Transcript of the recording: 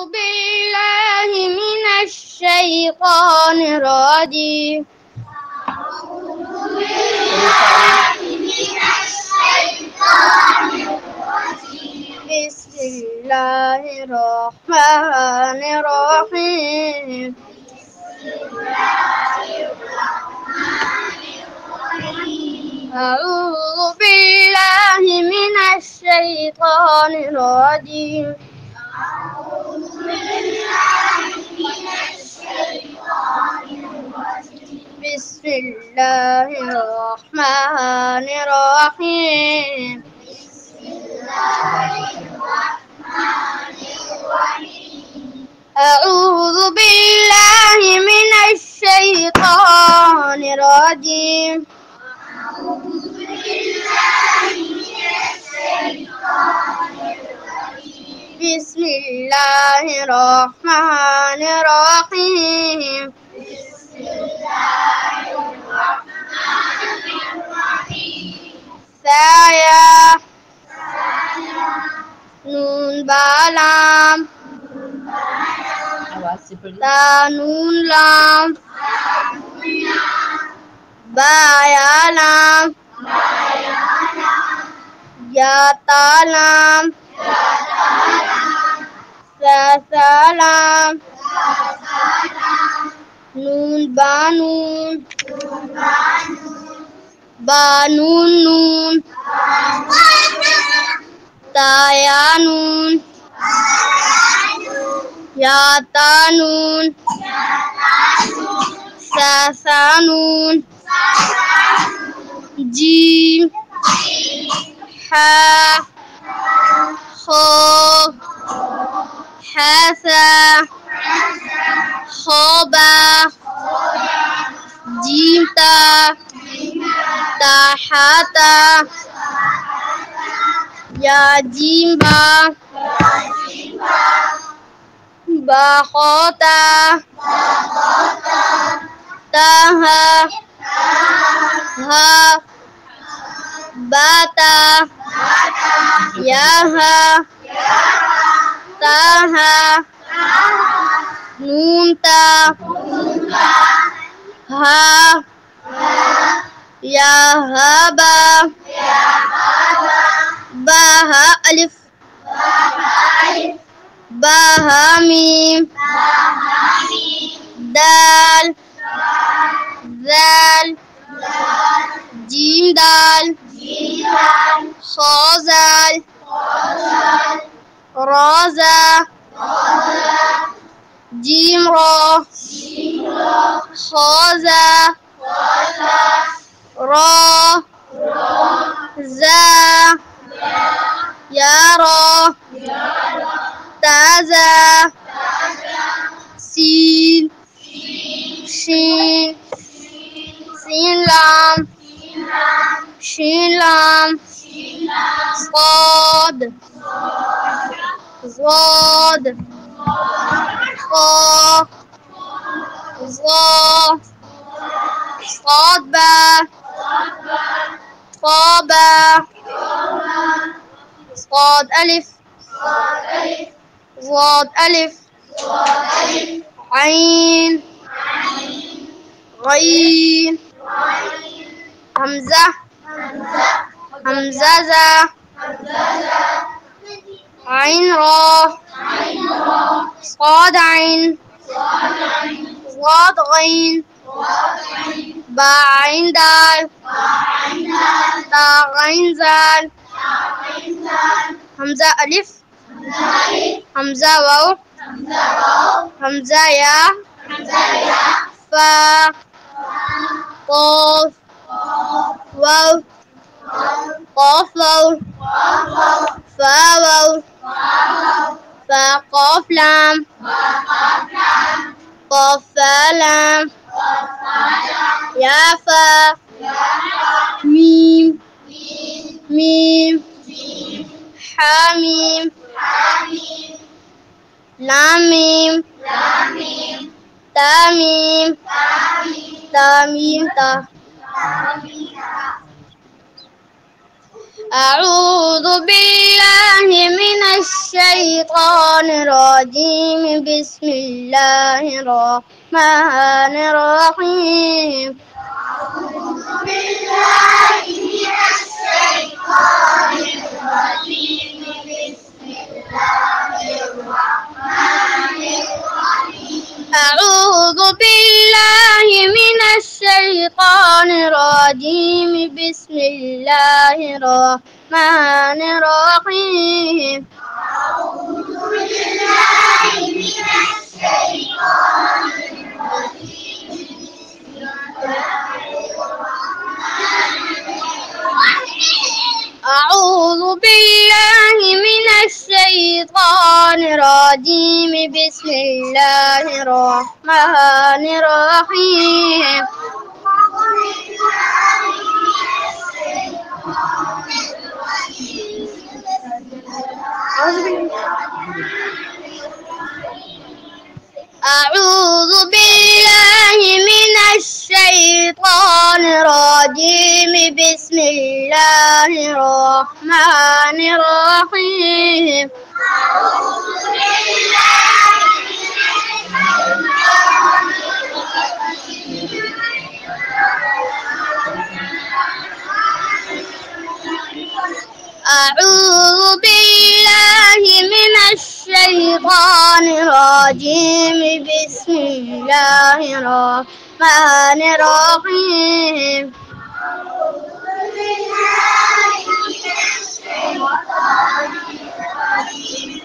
بالله من الشيطان الرجيم. بسم الله الرحمن الرحيم. أعوذ بالله من الشيطان الرجيم. بسم الله الرحمن الرحيم. أعوذ بالله من الشيطان الرجيم. بسم الله الرحمن الرحيم. ثايا نون بالام تا نون لام با یا لام یا تا لام سا سلام نون بانون بانون نون تا یا نون یا تا نون سا سا نون جیم حا خو حسا خوبا جیم تا تحتا یا جیم با با خوتا تاها ها باتا ياها تاها نونتا ها يا هابا باها ألف باها ميم دال ذال جيم دال خوزال رازا جيم رو خوزا را زا يارا تازا سين شين سين لام شين لام صاد صاد خا ظا صاد با طا با صاد ألف ضاد ألف عين غين همزة همزة عين را صاد عين ضاد غين با عين دال تا غين زال همزة ألف همزة واو همزة يا فا قاف واو قاف واو فا واو فا قاف لام قاف فا لام يا فا ميم ميم حاميم لاميم تاميم تاميم تا أعوذ بالله من الشيطان الرجيم. بسم الله الرحمن الرحيم. أعوذ بالله من الشيطان الرجيم. بسم الله الرحمن الرحيم. أعوذ بالله من الشيطان الرجيم. بسم الله الرحمن الرحيم. أعوذ بالله من الشيطان الرجيم. أعوذ بالله من الشيطان الرجيم. بسم الله الرحمن الرحيم. أعوذ بالله من الشيطان الرجيم. بسم الله الرحمن الرحيم. أعوذ بالله من الشيطان أعوذ بالله من الشيطان الرجيم. بسم الله الرحمن الرحيم. أعوذ بالله من الشيطان الرجيم.